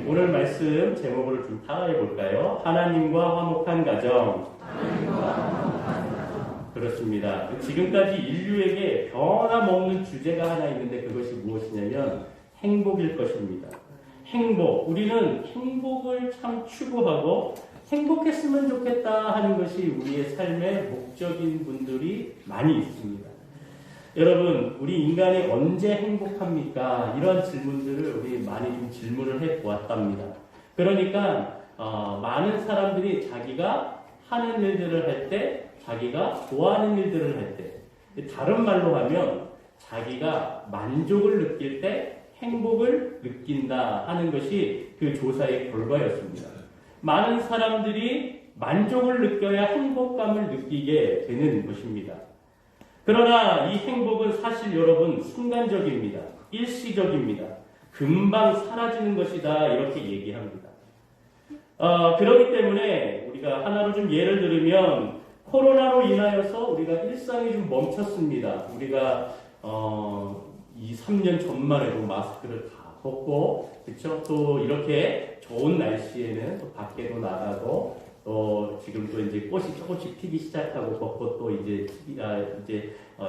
오늘 말씀 제목을 좀 따라해 볼까요? 하나님과 화목한 가정. 그렇습니다. 지금까지 인류에게 변함없는 주제가 하나 있는데 그것이 무엇이냐면 행복일 것입니다. 행복. 우리는 행복을 참 추구하고 행복했으면 좋겠다 하는 것이 우리의 삶의 목적인 분들이 많이 있습니다. 여러분, 우리 인간이 언제 행복합니까? 이런 질문들을 우리 많이 좀 질문을 해 보았답니다. 그러니까 많은 사람들이 자기가 하는 일들을 할 때, 자기가 좋아하는 일들을 할 때, 다른 말로 하면 자기가 만족을 느낄 때 행복을 느낀다 하는 것이 그 조사의 결과였습니다. 많은 사람들이 만족을 느껴야 행복감을 느끼게 되는 것입니다. 그러나 이 행복은 사실 여러분 순간적입니다. 일시적입니다. 금방 사라지는 것이다 이렇게 얘기합니다. 그렇기 때문에 우리가 하나로 좀 예를 들으면 코로나로 인하여서 우리가 일상이 좀 멈췄습니다. 우리가 2, 3년 전만 해도 마스크를 다 벗고 그렇죠? 또 이렇게 좋은 날씨에는 또 밖에도 나가고 또 지금 또 이제 꽃이 조금씩 피기 시작하고 벚꽃도 이제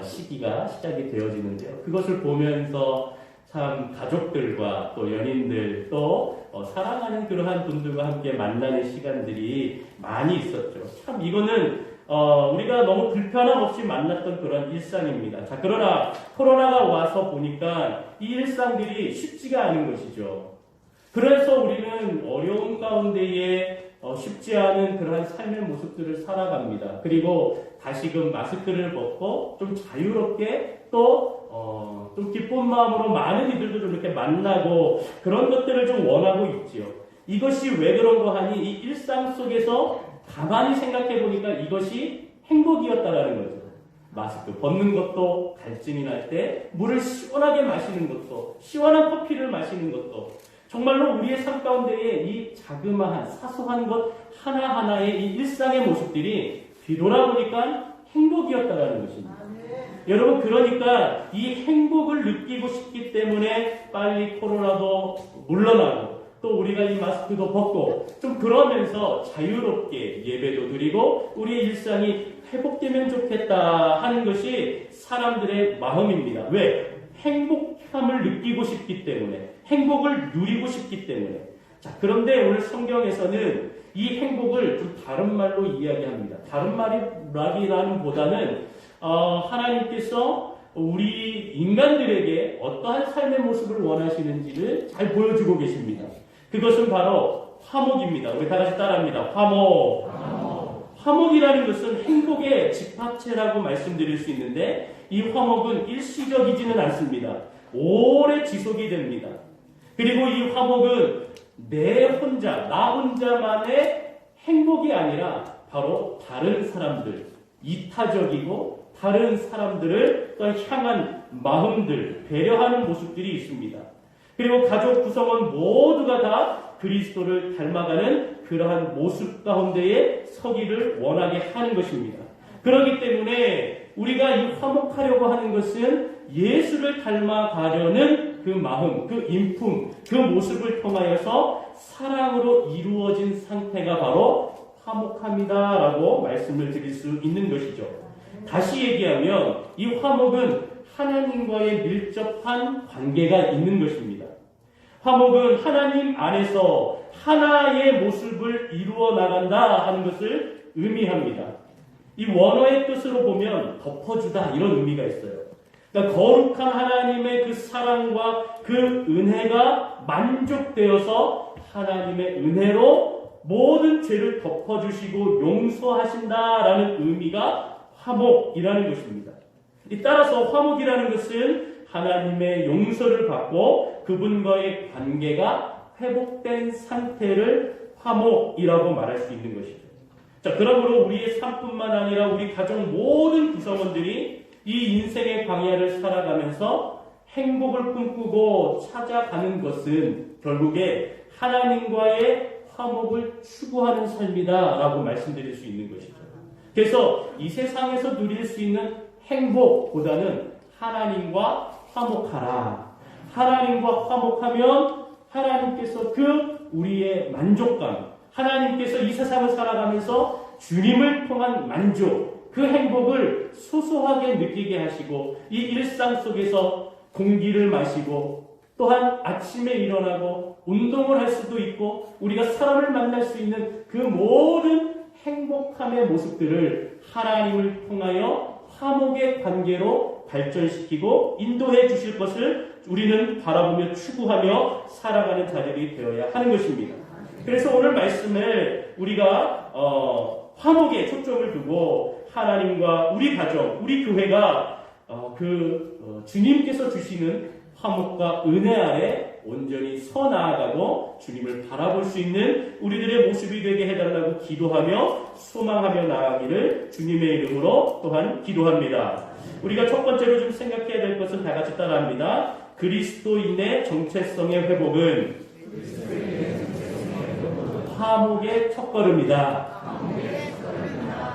시기가 시작이 되어지는데요. 그것을 보면서 참 가족들과 또 연인들 또 사랑하는 그러한 분들과 함께 만나는 시간들이 많이 있었죠. 참 이거는 우리가 너무 불편함 없이 만났던 그런 일상입니다. 자, 그러나 코로나가 와서 보니까 이 일상들이 쉽지가 않은 것이죠. 그래서 우리는 어려운 가운데에 쉽지 않은 그러한 삶의 모습들을 살아갑니다. 그리고 다시금 마스크를 벗고 좀 자유롭게 좀 기쁜 마음으로 많은 이들도 좀 이렇게 만나고 그런 것들을 좀 원하고 있지요. 이것이 왜 그런가 하니 이 일상 속에서 가만히 생각해 보니까 이것이 행복이었다라는 거죠. 마스크 벗는 것도 갈증이 날 때 물을 시원하게 마시는 것도 시원한 커피를 마시는 것도 정말로 우리의 삶 가운데에 이 자그마한 사소한 것 하나하나의 이 일상의 모습들이 뒤돌아보니까 행복이었다라는 것입니다. 여러분 그러니까 이 행복을 느끼고 싶기 때문에 빨리 코로나도 물러나고 또 우리가 이 마스크도 벗고 좀 그러면서 자유롭게 예배도 드리고 우리의 일상이 회복되면 좋겠다 하는 것이 사람들의 마음입니다. 왜? 행복함을 느끼고 싶기 때문에 행복을 누리고 싶기 때문에 자 그런데 오늘 성경에서는 이 행복을 좀 다른 말로 이야기합니다. 다른 말이라는 보다는 하나님께서 우리 인간들에게 어떠한 삶의 모습을 원하시는지를 잘 보여주고 계십니다. 그것은 바로 화목입니다. 우리 다 같이 따라합니다. 화목. 화목이라는 것은 행복의 집합체라고 말씀드릴 수 있는데 이 화목은 일시적이지는 않습니다. 오래 지속이 됩니다. 그리고 이 화목은 나 혼자만의 행복이 아니라 바로 다른 사람들, 이타적이고 다른 사람들을 향한 마음들, 배려하는 모습들이 있습니다. 그리고 가족 구성원 모두가 다 그리스도를 닮아가는 그러한 모습 가운데에 서기를 원하게 하는 것입니다. 그렇기 때문에 우리가 이 화목하려고 하는 것은 예수를 닮아가려는 그 마음, 그 인품, 그 모습을 통하여서 사랑으로 이루어진 상태가 바로 화목함이다라고 말씀을 드릴 수 있는 것이죠. 다시 얘기하면 이 화목은 하나님과의 밀접한 관계가 있는 것입니다. 화목은 하나님 안에서 하나의 모습을 이루어 나간다 하는 것을 의미합니다. 이 원어의 뜻으로 보면 덮어주다 이런 의미가 있어요. 그러니까 거룩한 하나님의 그 사랑과 그 은혜가 만족되어서 하나님의 은혜로 모든 죄를 덮어주시고 용서하신다라는 의미가 화목이라는 것입니다. 따라서 화목이라는 것은 하나님의 용서를 받고 그분과의 관계가 회복된 상태를 화목이라고 말할 수 있는 것이죠. 자, 그러므로 우리의 삶뿐만 아니라 우리 가족 모든 구성원들이 이 인생의 광야를 살아가면서 행복을 꿈꾸고 찾아가는 것은 결국에 하나님과의 화목을 추구하는 삶이다라고 말씀드릴 수 있는 것이죠. 그래서 이 세상에서 누릴 수 있는 행복보다는 하나님과 화목하라. 하나님과 화목하면 하나님께서 그 우리의 만족감, 하나님께서 이 세상을 살아가면서 주님을 통한 만족, 그 행복을 소소하게 느끼게 하시고 이 일상 속에서 공기를 마시고 또한 아침에 일어나고 운동을 할 수도 있고 우리가 사람을 만날 수 있는 그 모든 행복함의 모습들을 하나님을 통하여 화목의 관계로 발전시키고 인도해 주실 것을 우리는 바라보며 추구하며 살아가는 자들이 되어야 하는 것입니다. 그래서 오늘 말씀을 우리가 화목에 초점을 두고 하나님과 우리 가정, 우리 교회가 주님께서 주시는 화목과 은혜 아래 온전히 서 나아가고 주님을 바라볼 수 있는 우리들의 모습이 되게 해달라고 기도하며 소망하며 나아가기를 주님의 이름으로 또한 기도합니다. 우리가 첫 번째로 좀 생각해야 될 것은 다 같이 따라합니다. 그리스도인의 정체성의 회복은 화목의 첫걸음이다.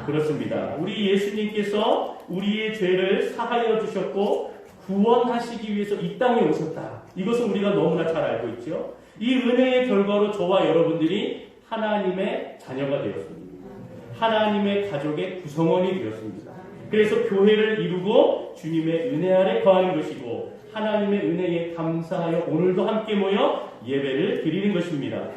그렇습니다. 우리 예수님께서 우리의 죄를 사하여 주셨고 구원하시기 위해서 이 땅에 오셨다. 이것은 우리가 너무나 잘 알고 있죠. 이 은혜의 결과로 저와 여러분들이 하나님의 자녀가 되었습니다. 하나님의 가족의 구성원이 되었습니다. 그래서 교회를 이루고 주님의 은혜 아래 거하는 것이고 하나님의 은혜에 감사하여 오늘도 함께 모여 예배를 드리는 것입니다.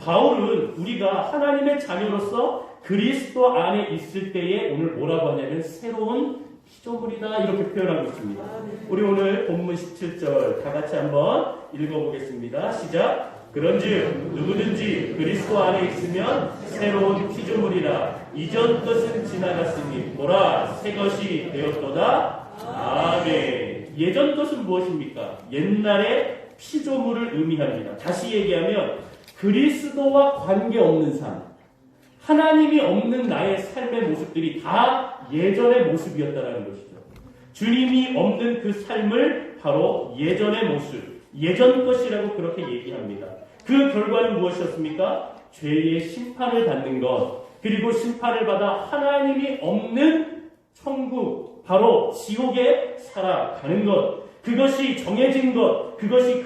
바울은 우리가 하나님의 자녀로서 그리스도 안에 있을 때에 오늘 뭐라고 하냐면 새로운 피조물이다 이렇게 표현하고 있습니다. 우리 오늘 본문 17절 다 같이 한번 읽어보겠습니다. 시작. 그런즉 누구든지 그리스도 안에 있으면 새로운 피조물이라 이전 것은 지나갔으니 보라 새 것이 되었도다. 아멘. 예전 것은 무엇입니까? 옛날의 피조물을 의미합니다. 다시 얘기하면 그리스도와 관계없는 삶, 하나님이 없는 나의 삶의 모습들이 다 예전의 모습이었다는 것이죠. 주님이 없는 그 삶을 바로 예전의 모습, 예전 것이라고 그렇게 얘기합니다. 그 결과는 무엇이었습니까? 죄의 심판을 받는 것, 그리고 심판을 받아 하나님이 없는 천국, 바로 지옥에 살아가는 것, 그것이 정해진 것, 그것이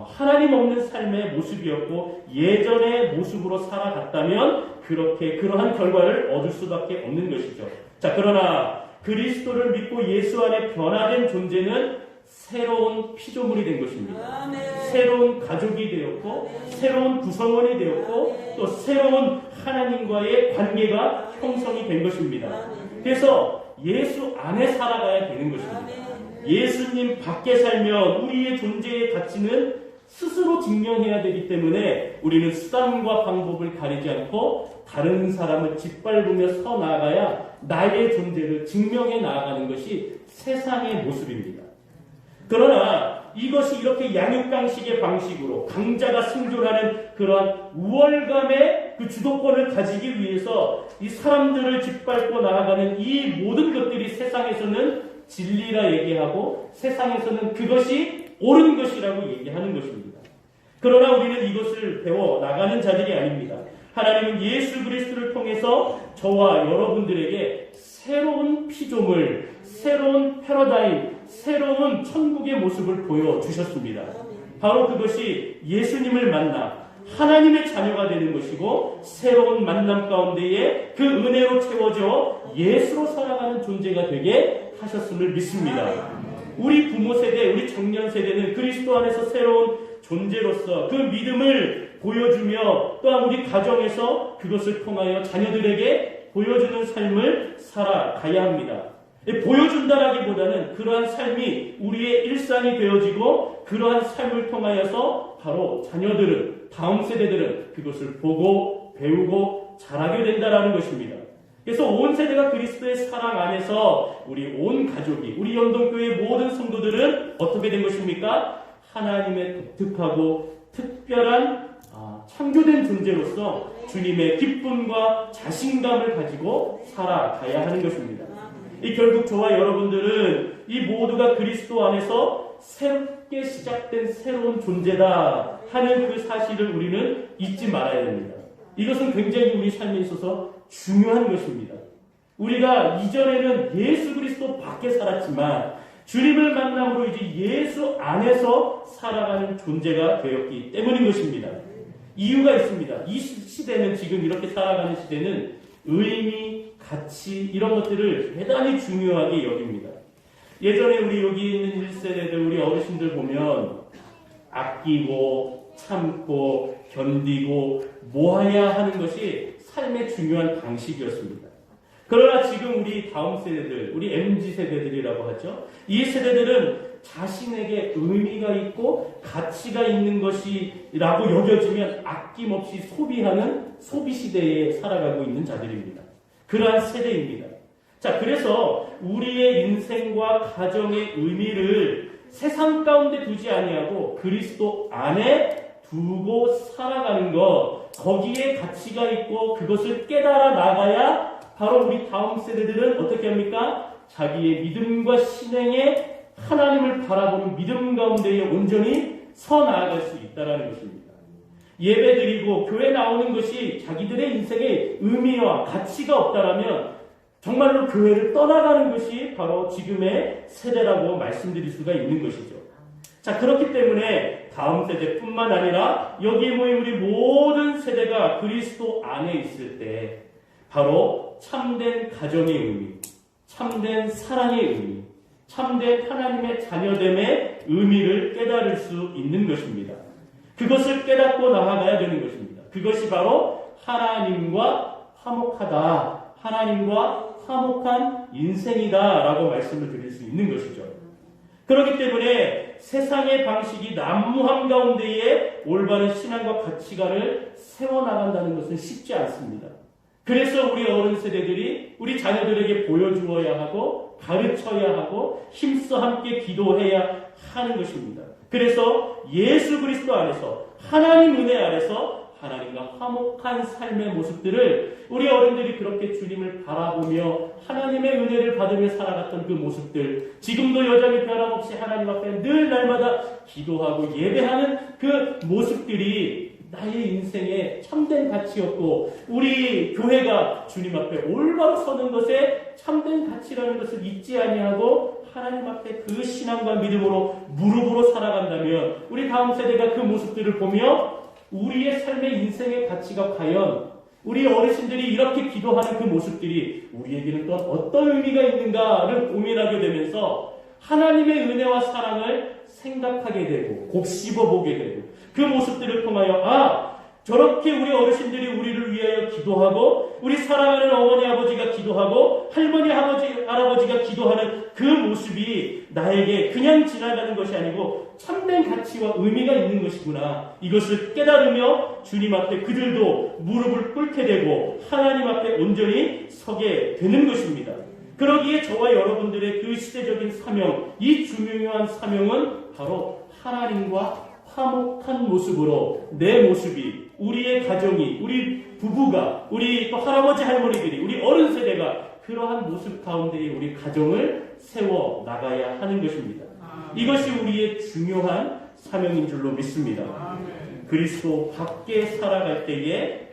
하나님 없는 삶의 모습이었고 예전의 모습으로 살아갔다면 그러한 결과를 얻을 수밖에 없는 것이죠. 자, 그러나 그리스도를 믿고 예수 안에 변화된 존재는 새로운 피조물이 된 것입니다. 새로운 가족이 되었고 새로운 구성원이 되었고 또 새로운 하나님과의 관계가 형성이 된 것입니다. 그래서 예수 안에 살아가야 되는 것입니다. 예수님 밖에 살면 우리의 존재의 가치는 스스로 증명해야 되기 때문에 우리는 수단과 방법을 가리지 않고 다른 사람을 짓밟으며 서 나아가야 나의 존재를 증명해 나아가는 것이 세상의 모습입니다. 그러나 이것이 이렇게 양육강식의 방식으로 강자가 생존하는 그러한 우월감의 그 주도권을 가지기 위해서 이 사람들을 짓밟고 나아가는 이 모든 것들이 세상에서는 진리라 얘기하고 세상에서는 그것이 옳은 것이라고 얘기하는 것입니다. 그러나 우리는 이것을 배워 나가는 자들이 아닙니다. 하나님은 예수 그리스도를 통해서 저와 여러분들에게 새로운 피조물, 새로운 패러다임, 새로운 천국의 모습을 보여주셨습니다. 바로 그것이 예수님을 만나 하나님의 자녀가 되는 것이고 새로운 만남 가운데에 그 은혜로 채워져 예수로 살아가는 존재가 되게 하셨음을 믿습니다. 우리 부모 세대, 우리 청년 세대는 그리스도 안에서 새로운 존재로서 그 믿음을 보여주며 또한 우리 가정에서 그것을 통하여 자녀들에게 보여주는 삶을 살아가야 합니다. 보여준다라기보다는 그러한 삶이 우리의 일상이 되어지고 그러한 삶을 통하여서 바로 자녀들은, 다음 세대들은 그것을 보고 배우고 자라게 된다라는 것입니다. 그래서 온 세대가 그리스도의 사랑 안에서 우리 온 가족이, 우리 영동교회 모든 성도들은 어떻게 된 것입니까? 하나님의 독특하고 특별한 창조된 존재로서 주님의 기쁨과 자신감을 가지고 살아가야 하는 것입니다. 결국 저와 여러분들은 이 모두가 그리스도 안에서 새롭게 시작된 새로운 존재다 하는 그 사실을 우리는 잊지 말아야 됩니다. 이것은 굉장히 우리 삶에 있어서 중요한 것입니다. 우리가 이전에는 예수 그리스도 밖에 살았지만 주님을 만남으로 이제 예수 안에서 살아가는 존재가 되었기 때문인 것입니다. 이유가 있습니다. 이 시대는, 지금 이렇게 살아가는 시대는 의미, 가치 이런 것들을 대단히 중요하게 여깁니다. 예전에 우리 여기 있는 1세대들, 우리 어르신들 보면 아끼고 참고 견디고 모아야 하는 것이 삶의 중요한 방식이었습니다. 그러나 지금 우리 다음 세대들, 우리 MZ세대들이라고 하죠. 이 세대들은 자신에게 의미가 있고 가치가 있는 것이라고 여겨지면 아낌없이 소비하는 소비시대에 살아가고 있는 자들입니다. 그러한 세대입니다. 자, 그래서 우리의 인생과 가정의 의미를 세상 가운데 두지 아니하고 그리스도 안에 두고 살아가는 것, 거기에 가치가 있고 그것을 깨달아 나가야 바로 우리 다음 세대들은 어떻게 합니까? 자기의 믿음과 신앙에 하나님을 바라보는 믿음 가운데에 온전히 서 나아갈 수 있다는 것입니다. 예배 드리고 교회 나오는 것이 자기들의 인생에 의미와 가치가 없다라면 정말로 교회를 떠나가는 것이 바로 지금의 세대라고 말씀드릴 수가 있는 것이죠. 자, 그렇기 때문에 다음 세대뿐만 아니라 여기에 모인 우리 모든 세대가 그리스도 안에 있을 때 바로 참된 가정의 의미, 참된 사랑의 의미, 참된 하나님의 자녀됨의 의미를 깨달을 수 있는 것입니다. 그것을 깨닫고 나아가야 되는 것입니다. 그것이 바로 하나님과 화목하다, 하나님과 화목한 인생이다라고 말씀을 드릴 수 있는 것이죠. 그렇기 때문에 세상의 방식이 난무함 가운데에 올바른 신앙과 가치관을 세워나간다는 것은 쉽지 않습니다. 그래서 우리 어른 세대들이 우리 자녀들에게 보여주어야 하고 가르쳐야 하고 힘써 함께 기도해야 하는 것입니다. 그래서 예수 그리스도 안에서 하나님 은혜 아래서 하나님과 화목한 삶의 모습들을 우리 어른들이 그렇게 주님을 바라보며 하나님의 은혜를 받으며 살아갔던 그 모습들, 지금도 여전히 변함없이 하나님 앞에 늘 날마다 기도하고 예배하는 그 모습들이 나의 인생에 참된 가치였고 우리 교회가 주님 앞에 올바로 서는 것에 참된 가치라는 것을 잊지 아니하고 하나님 앞에 그 신앙과 믿음으로 무릎으로 살아간다면 우리 다음 세대가 그 모습들을 보며 우리의 삶의 인생의 가치가 과연 우리 어르신들이 이렇게 기도하는 그 모습들이 우리에게는 또 어떤 의미가 있는가를 고민하게 되면서 하나님의 은혜와 사랑을 생각하게 되고 곱씹어보게 되고 그 모습들을 통하여 저렇게 우리 어르신들이 우리를 위하여 기도하고 우리 사랑하는 어머니 아버지가 기도하고 할머니 할아버지가 기도하는 그 모습이 나에게 그냥 지나가는 것이 아니고 참된 가치와 의미가 있는 것이구나. 이것을 깨달으며 주님 앞에 그들도 무릎을 꿇게 되고 하나님 앞에 온전히 서게 되는 것입니다. 그러기에 저와 여러분들의 그 시대적인 사명, 이 중요한 사명은 바로 하나님과 화목한 모습으로 내 모습이, 우리의 가정이, 우리 부부가, 우리 또 할아버지 할머니들이, 우리 어른 세대가 그러한 모습 가운데에 우리 가정을 세워 나가야 하는 것입니다. 이것이 우리의 중요한 사명인 줄로 믿습니다. 그리스도 밖에 살아갈 때에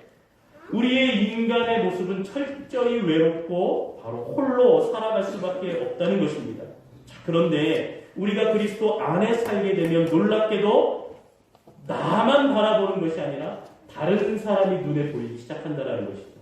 우리의 인간의 모습은 철저히 외롭고 바로 홀로 살아갈 수밖에 없다는 것입니다. 그런데 우리가 그리스도 안에 살게 되면 놀랍게도 나만 바라보는 것이 아니라 다른 사람이 눈에 보이기 시작한다는 것이죠.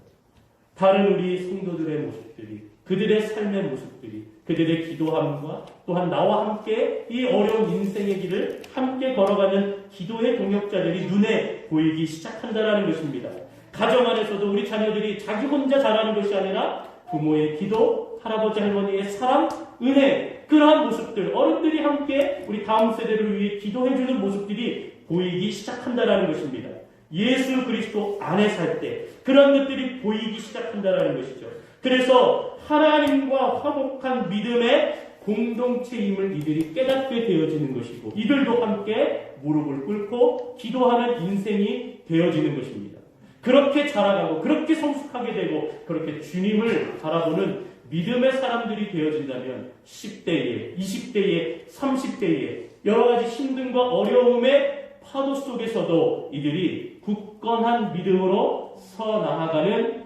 다른 우리 성도들의 모습들이, 그들의 삶의 모습들이, 그들의 기도함과 또한 나와 함께 이 어려운 인생의 길을 함께 걸어가는 기도의 동역자들이 눈에 보이기 시작한다는 것입니다. 가정 안에서도 우리 자녀들이 자기 혼자 자라는 것이 아니라 부모의 기도, 할아버지 할머니의 사랑, 은혜, 그러한 모습들, 어른들이 함께 우리 다음 세대를 위해 기도해주는 모습들이 보이기 시작한다는 것입니다. 예수 그리스도 안에 살 때 그런 것들이 보이기 시작한다는 것이죠. 그래서 하나님과 화목한 믿음의 공동체임을 이들이 깨닫게 되어지는 것이고 이들도 함께 무릎을 꿇고 기도하는 인생이 되어지는 것입니다. 그렇게 자라가고 그렇게 성숙하게 되고 그렇게 주님을 바라보는 믿음의 사람들이 되어진다면 10대에, 20대에, 30대에 여러 가지 힘듦과 어려움의 파도 속에서도 이들이 굳건한 믿음으로 서 나아가는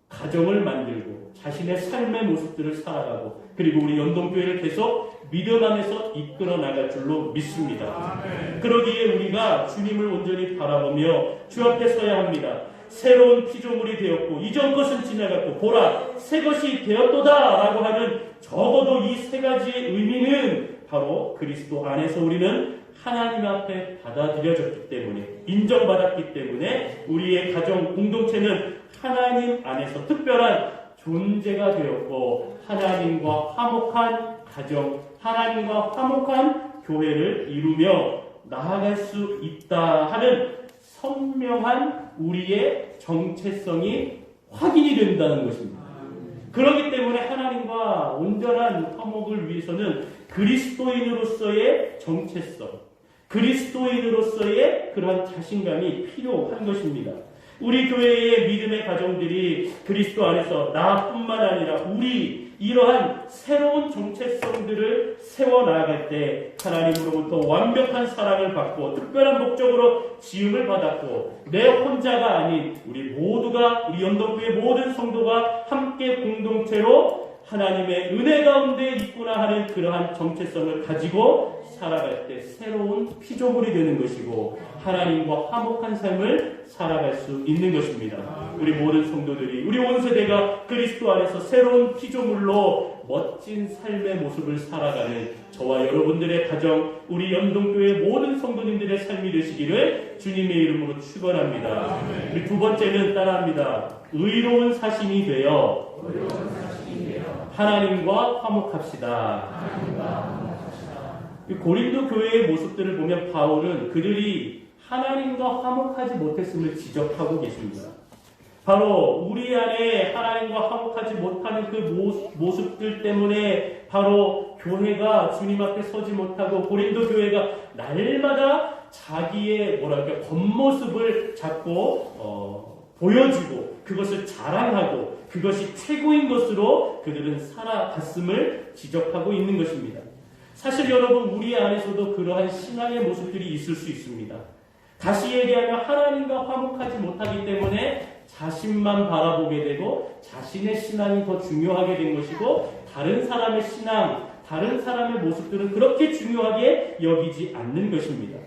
가정을 만들고 자신의 삶의 모습들을 살아가고 그리고 우리 연동교회를 계속 믿음 안에서 이끌어 나갈 줄로 믿습니다. 그러기에 우리가 주님을 온전히 바라보며 주 앞에 서야 합니다. 새로운 피조물이 되었고 이전 것은 지나갔고 보라 새 것이 되었도다 라고 하는 적어도 이 세 가지의 의미는 바로 그리스도 안에서 우리는 하나님 앞에 받아들여졌기 때문에 인정받았기 때문에 우리의 가정 공동체는 하나님 안에서 특별한 존재가 되었고 하나님과 화목한 가정, 하나님과 화목한 교회를 이루며 나아갈 수 있다 하는 선명한 우리의 정체성이 확인이 된다는 것입니다. 그렇기 때문에 하나님과 온전한 화목을 위해서는 그리스도인으로서의 정체성, 그리스도인으로서의 그러한 자신감이 필요한 것입니다. 우리 교회의 믿음의 가정들이 그리스도 안에서 나뿐만 아니라 우리 이러한 새로운 정체성들을 세워나갈 때 하나님으로부터 완벽한 사랑을 받고 특별한 목적으로 지음을 받았고 내 혼자가 아닌 우리 모두가 우리 연동교회 모든 성도가 함께 공동체로 하나님의 은혜 가운데 있구나 하는 그러한 정체성을 가지고 살아갈 때 새로운 피조물이 되는 것이고 하나님과 화목한 삶을 살아갈 수 있는 것입니다. 우리 모든 성도들이 우리 온 세대가 그리스도 안에서 새로운 피조물로 멋진 삶의 모습을 살아가는 저와 여러분들의 가정, 우리 연동교회 모든 성도님들의 삶이 되시기를 주님의 이름으로 축원합니다. 우리 두 번째는 따라합니다. 의로운 사신이 되어 하나님과 화목합시다. 고린도 교회의 모습들을 보면 바울은 그들이 하나님과 화목하지 못했음을 지적하고 계십니다. 바로 우리 안에 하나님과 화목하지 못하는 그 모습들 때문에 바로 교회가 주님 앞에 서지 못하고 고린도 교회가 날마다 자기의 겉모습을 자꾸 보여주고 그것을 자랑하고 그것이 최고인 것으로 그들은 살아갔음을 지적하고 있는 것입니다. 사실 여러분 우리 안에서도 그러한 신앙의 모습들이 있을 수 있습니다. 다시 얘기하면 하나님과 화목하지 못하기 때문에 자신만 바라보게 되고 자신의 신앙이 더 중요하게 된 것이고 다른 사람의 신앙, 다른 사람의 모습들은 그렇게 중요하게 여기지 않는 것입니다.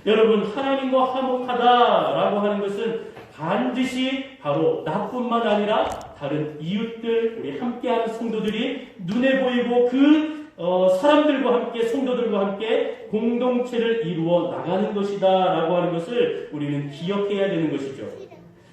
여러분 하나님과 화목하다라고 하는 것은 반드시 바로 나뿐만 아니라 다른 이웃들, 우리 함께하는 성도들이 눈에 보이고 그 사람들과 함께 성도들과 함께 공동체를 이루어 나가는 것이다 라고 하는 것을 우리는 기억해야 되는 것이죠.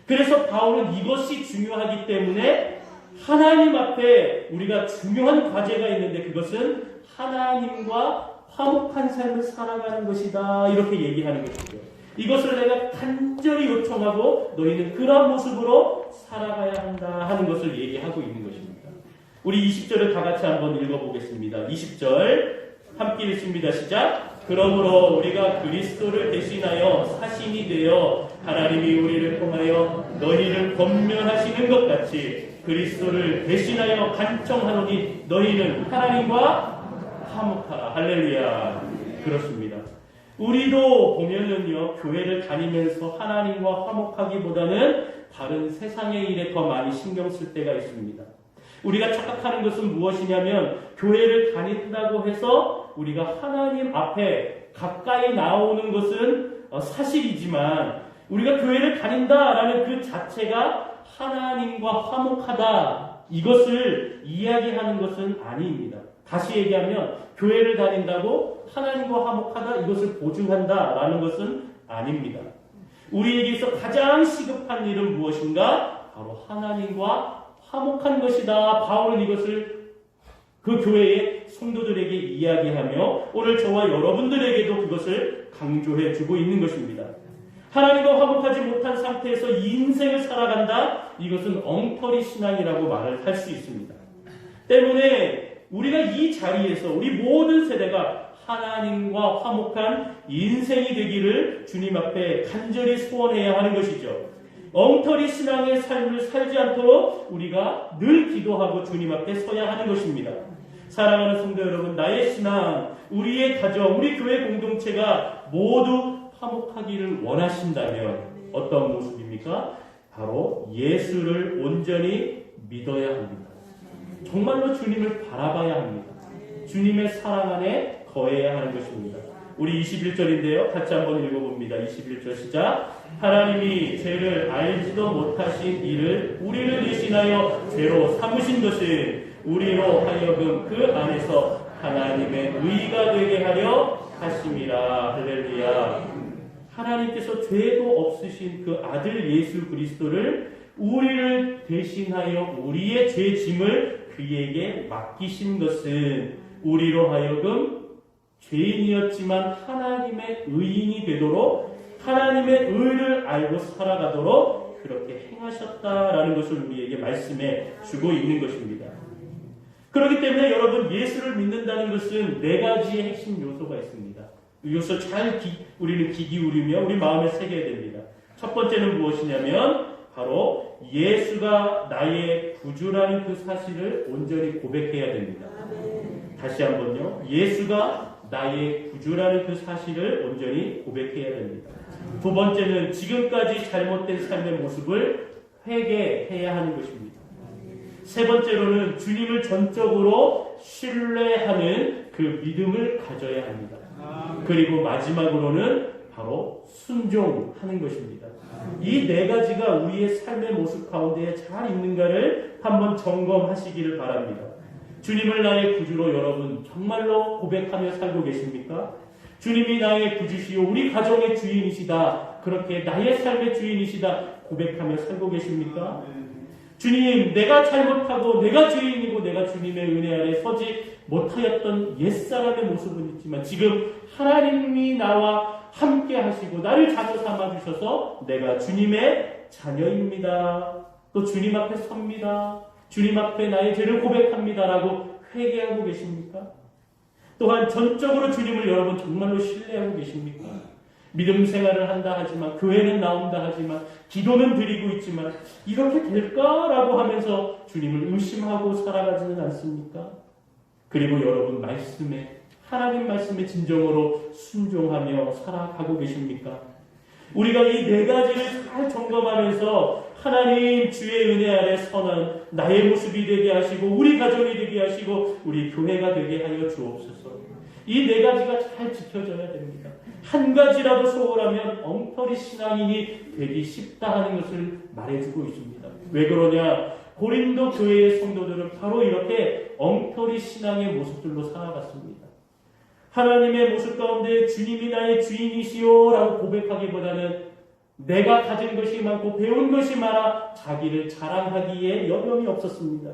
그래서 바울은 이것이 중요하기 때문에 하나님 앞에 우리가 중요한 과제가 있는데 그것은 하나님과 화목한 삶을 살아가는 것이다 이렇게 얘기하는 것이죠. 이것을 내가 간절히 요청하고 너희는 그런 모습으로 살아가야 한다 하는 것을 얘기하고 있는 것입니다. 우리 20절을 다 같이 한번 읽어보겠습니다. 20절 함께 읽습니다. 시작. 그러므로 우리가 그리스도를 대신하여 사신이 되어 하나님이 우리를 통하여 너희를 권면하시는 것 같이 그리스도를 대신하여 간청하노니 너희는 하나님과 화목하라. 할렐루야. 그렇습니다. 우리도 보면은요, 교회를 다니면서 하나님과 화목하기보다는 다른 세상의 일에 더 많이 신경 쓸 때가 있습니다. 우리가 착각하는 것은 무엇이냐면 교회를 다닌다고 해서 우리가 하나님 앞에 가까이 나오는 것은 사실이지만 우리가 교회를 다닌다라는 그 자체가 하나님과 화목하다 이것을 이야기하는 것은 아닙니다. 다시 얘기하면 교회를 다닌다고 하나님과 화목하다 이것을 보증한다라는 것은 아닙니다. 우리에게서 가장 시급한 일은 무엇인가? 바로 하나님과 화목한 것이다. 바울은 이것을 그 교회의 성도들에게 이야기하며 오늘 저와 여러분들에게도 그것을 강조해 주고 있는 것입니다. 하나님과 화목하지 못한 상태에서 인생을 살아간다? 이것은 엉터리 신앙이라고 말을 할 수 있습니다. 때문에 우리가 이 자리에서 우리 모든 세대가 하나님과 화목한 인생이 되기를 주님 앞에 간절히 소원해야 하는 것이죠. 엉터리 신앙의 삶을 살지 않도록 우리가 늘 기도하고 주님 앞에 서야 하는 것입니다. 사랑하는 성도 여러분, 나의 신앙, 우리의 가정, 우리 교회 공동체가 모두 화목하기를 원하신다면 어떤 모습입니까? 바로 예수를 온전히 믿어야 합니다. 정말로 주님을 바라봐야 합니다. 주님의 사랑 안에 거해야 하는 것입니다. 우리 21절인데요. 같이 한번 읽어봅니다. 21절 시작. 하나님이 죄를 알지도 못하신 이를 우리를 대신하여 죄로 삼으신 것은 우리로 하여금 그 안에서 하나님의 의가 되게 하려 하심이라. 할렐루야. 하나님께서 죄도 없으신 그 아들 예수 그리스도를 우리를 대신하여 우리의 죄 짐을 그에게 맡기신 것은 우리로 하여금 죄인이었지만 하나님의 의인이 되도록 하나님의 의를 알고 살아가도록 그렇게 행하셨다라는 것을 우리에게 말씀해 주고 있는 것입니다. 그렇기 때문에 여러분, 예수를 믿는다는 것은 네 가지의 핵심 요소가 있습니다. 이 요소 잘 우리는 귀 기울이며 우리 마음에 새겨야 됩니다. 첫 번째는 무엇이냐면 바로 예수가 나의 구주라는 그 사실을 온전히 고백해야 됩니다. 다시 한번요. 예수가 나의 구주라는 그 사실을 온전히 고백해야 됩니다. 두 번째는 지금까지 잘못된 삶의 모습을 회개해야 하는 것입니다. 세 번째로는 주님을 전적으로 신뢰하는 그 믿음을 가져야 합니다. 그리고 마지막으로는 바로 순종하는 것입니다. 이 네 가지가 우리의 삶의 모습 가운데 잘 있는가를 한번 점검하시기를 바랍니다. 주님을 나의 구주로 여러분 정말로 고백하며 살고 계십니까? 주님이 나의 구주시요 우리 가정의 주인이시다, 그렇게 나의 삶의 주인이시다 고백하며 살고 계십니까? 주님, 내가 잘못하고 내가 죄인이고 내가 주님의 은혜 아래 서지 못하였던 옛사람의 모습은 있지만 지금 하나님이 나와 함께 하시고 나를 자녀 삼아주셔서 내가 주님의 자녀입니다. 또 주님 앞에 섭니다. 주님 앞에 나의 죄를 고백합니다라고 회개하고 계십니까? 또한 전적으로 주님을 여러분 정말로 신뢰하고 계십니까? 믿음 생활을 한다 하지만 교회는 나온다 하지만 기도는 드리고 있지만 이렇게 될까라고 하면서 주님을 의심하고 살아가지는 않습니까? 그리고 여러분 하나님 말씀에 진정으로 순종하며 살아가고 계십니까? 우리가 이 네 가지를 잘 점검하면서 하나님 주의 은혜 아래 선한 나의 모습이 되게 하시고 우리 가정이 되게 하시고 우리 교회가 되게 하여 주옵소서. 이 네 가지가 잘 지켜져야 됩니다. 한 가지라도 소홀하면 엉터리 신앙인이 되기 쉽다 하는 것을 말해주고 있습니다. 왜 그러냐? 고린도 교회의 성도들은 바로 이렇게 엉터리 신앙의 모습들로 살아갔습니다. 하나님의 모습 가운데 주님이 나의 주인이시오 라고 고백하기보다는 내가 가진 것이 많고 배운 것이 많아 자기를 자랑하기에 여념이 없었습니다.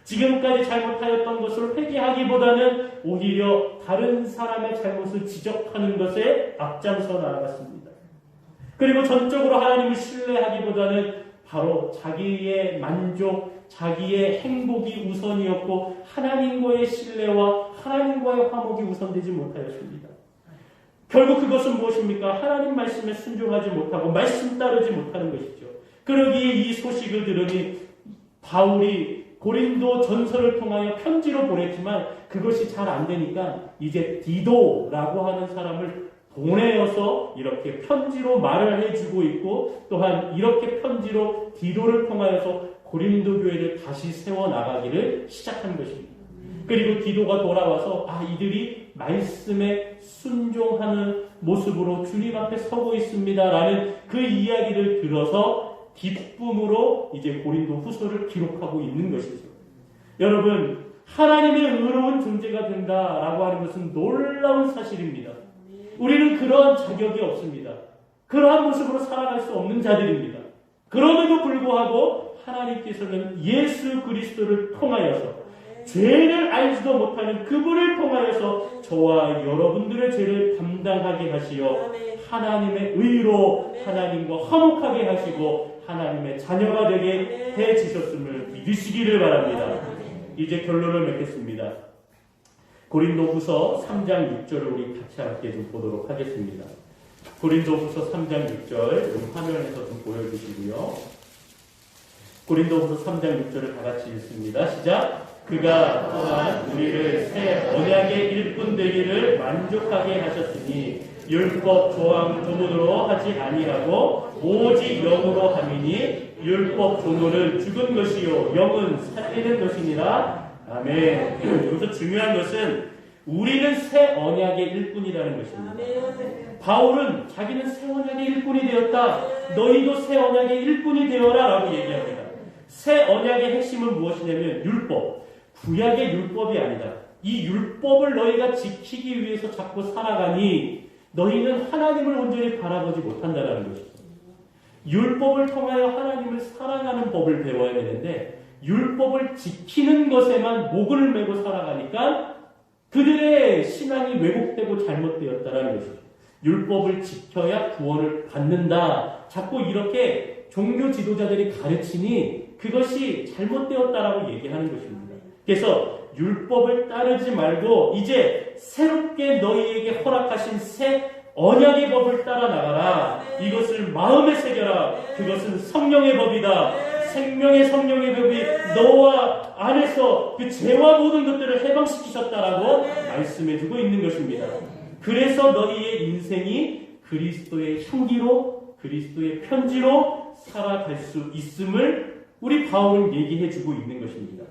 지금까지 잘못하였던 것을 회개하기보다는 오히려 다른 사람의 잘못을 지적하는 것에 앞장서 나아갔습니다. 그리고 전적으로 하나님을 신뢰하기보다는 바로 자기의 만족, 자기의 행복이 우선이었고 하나님과의 신뢰와 하나님과의 화목이 우선되지 못하였습니다. 결국 그것은 무엇입니까? 하나님 말씀에 순종하지 못하고 말씀 따르지 못하는 것이죠. 그러기에 이 소식을 들으니 바울이 고린도 전서를 통하여 편지로 보냈지만 그것이 잘 안 되니까 이제 디도라고 하는 사람을 보내어서 이렇게 편지로 말을 해주고 있고 또한 이렇게 편지로 디도를 통하여서 고린도 교회를 다시 세워나가기를 시작한 것입니다. 그리고 디도가 돌아와서 이들이 말씀에 순종하는 모습으로 주님 앞에 서고 있습니다라는 그 이야기를 들어서 기쁨으로 이제 고린도 후서를 기록하고 있는 것이죠. 여러분, 하나님의 의로운 존재가 된다라고 하는 것은 놀라운 사실입니다. 우리는 그러한 자격이 없습니다. 그러한 모습으로 살아갈 수 없는 자들입니다. 그럼에도 불구하고 하나님께서는 예수 그리스도를 통하여서 죄를 알지도 못하는 그분을 통하여서 저와 여러분들의 죄를 담당하게 하시어 하나님의 의로 하나님과 화목하게 하시고 하나님의 자녀가 되게 해주셨음을 믿으시기를 바랍니다. 이제 결론을 맺겠습니다. 고린도후서 3장 6절을 우리 같이 함께 좀 보도록 하겠습니다. 고린도후서 3장 6절 화면에서 좀 보여주시고요. 고린도후서 3장 6절을 다 같이 읽습니다. 시작. 그가 또한 우리를 새 언약의 일꾼 되기를 만족하게 하셨으니 율법 조항 조문으로 하지 아니하고 오직 영으로 함이니 율법 조문은 죽은 것이요 영은 살리는 것이니라. 아멘. 여기서 중요한 것은 우리는 새 언약의 일꾼이라는 것입니다. 바울은 자기는 새 언약의 일꾼이 되었다. 너희도 새 언약의 일꾼이 되어라 라고 얘기합니다. 새 언약의 핵심은 무엇이냐면 율법. 구약의 율법이 아니다. 이 율법을 너희가 지키기 위해서 자꾸 살아가니 너희는 하나님을 온전히 바라보지 못한다는 것이죠. 율법을 통하여 하나님을 사랑하는 법을 배워야 되는데 율법을 지키는 것에만 목을 메고 살아가니까 그들의 신앙이 왜곡되고 잘못되었다는 것이죠. 율법을 지켜야 구원을 받는다. 자꾸 이렇게 종교 지도자들이 가르치니 그것이 잘못되었다라고 얘기하는 것입니다. 그래서 율법을 따르지 말고 이제 새롭게 너희에게 허락하신 새 언약의 법을 따라 나가라. 이것을 마음에 새겨라. 그것은 성령의 법이다. 생명의 성령의 법이 너와 안에서 그 죄와 모든 것들을 해방시키셨다라고 말씀해주고 있는 것입니다. 그래서 너희의 인생이 그리스도의 향기로 그리스도의 편지로 살아갈 수 있음을 우리 바울은 얘기해주고 있는 것입니다.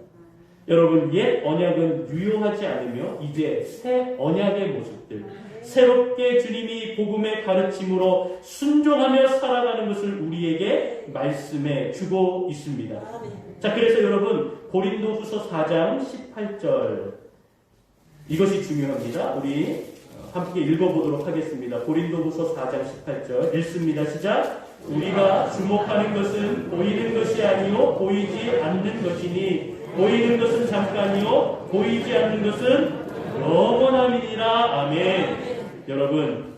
여러분, 옛 언약은 유효하지 않으며 이제 새 언약의 모습들, 새롭게 주님이 복음의 가르침으로 순종하며 살아가는 것을 우리에게 말씀해 주고 있습니다. 자, 그래서 여러분, 고린도후서 4장 18절 이것이 중요합니다. 우리 함께 읽어보도록 하겠습니다. 고린도후서 4장 18절 읽습니다. 시작. 우리가 주목하는 것은 보이는 것이 아니요 보이지 않는 것이니 보이는 것은 잠깐이요 보이지 않는 것은 영원함이니라. 아멘. 여러분,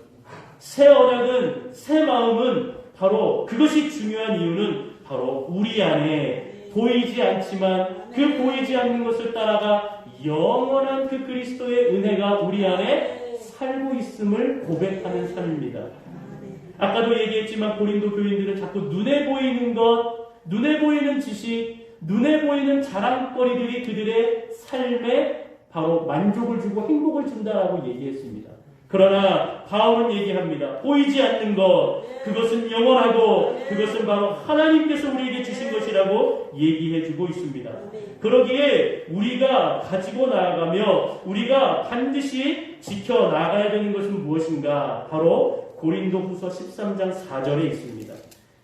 새 언약은, 새 마음은 바로 그것이 중요한 이유는 바로 우리 안에 보이지 않지만 그 보이지 않는 것을 따라가 영원한 그 그리스도의 은혜가 우리 안에 살고 있음을 고백하는 삶입니다. 아까도 얘기했지만 고린도 교인들은 자꾸 눈에 보이는 것, 눈에 보이는 지식, 눈에 보이는 자랑거리들이 그들의 삶에 바로 만족을 주고 행복을 준다라고 얘기했습니다. 그러나 바울은 얘기합니다. 보이지 않는 것, 그것은 영원하고 그것은 바로 하나님께서 우리에게 주신 것이라고 얘기해주고 있습니다. 그러기에 우리가 가지고 나아가며 우리가 반드시 지켜나가야 되는 것은 무엇인가? 바로 고린도후서 13장 4절에 있습니다.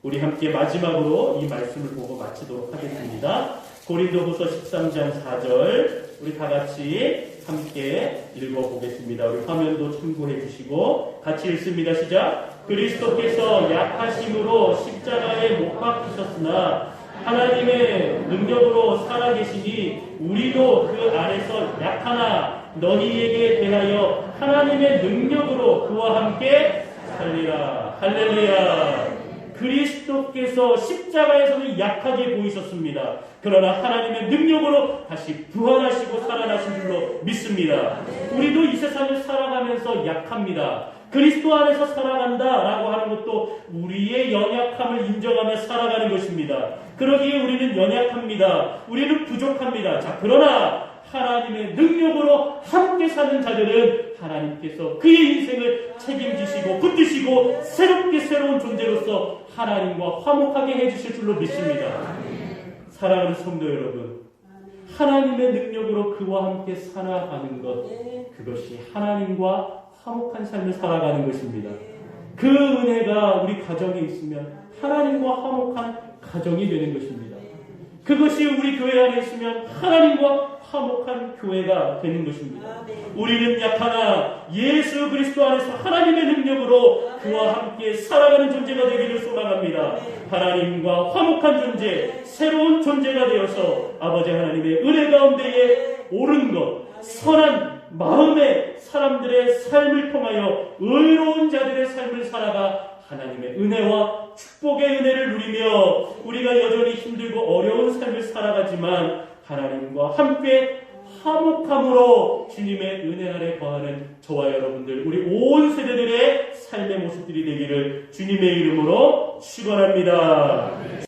우리 함께 마지막으로 이 말씀을 보고 마치도록 하겠습니다. 고린도후서 13장 4절 우리 다 같이 함께 읽어보겠습니다. 우리 화면도 참고해 주시고 같이 읽습니다. 시작. 그리스도께서 약하심으로 십자가에 못 박히셨으나 하나님의 능력으로 살아계시니 우리도 그 안에서 약하나 너희에게 대하여 하나님의 능력으로 그와 함께 살리라. 할렐루야. 그리스도께서 십자가에서는 약하게 보이셨습니다. 그러나 하나님의 능력으로 다시 부활하시고 살아나신 줄로 믿습니다. 우리도 이 세상을 살아가면서 약합니다. 그리스도 안에서 살아간다라고 하는 것도 우리의 연약함을 인정하며 살아가는 것입니다. 그러기에 우리는 연약합니다. 우리는 부족합니다. 자, 그러나 하나님의 능력으로 함께 사는 자들은 하나님께서 그의 인생을 책임지시고 붙드시고 새롭게 새로운 존재로서 하나님과 화목하게 해주실 줄로 믿습니다. 사랑하는 성도 여러분, 하나님의 능력으로 그와 함께 살아가는 것, 그것이 하나님과 화목한 삶을 살아가는 것입니다. 그 은혜가 우리 가정에 있으면 하나님과 화목한 가정이 되는 것입니다. 그것이 우리 교회 안에 있으면 하나님과 화목한 교회가 되는 것입니다. 우리는 약하나 예수 그리스도 안에서 하나님의 능력으로 그와 함께 살아가는 존재가 되기를 소망합니다. 하나님과 화목한 존재, 새로운 존재가 되어서 아버지 하나님의 은혜 가운데에 옳은 것, 선한 마음의 사람들의 삶을 통하여 의로운 자들의 삶을 살아가 하나님의 은혜와 축복의 은혜를 누리며 우리가 여전히 힘들고 어려운 삶을 살아가지만 하나님과 함께 화목함으로 주님의 은혜 아래 거하는 저와 여러분들, 우리 온 세대들의 삶의 모습들이 되기를 주님의 이름으로 축원합니다.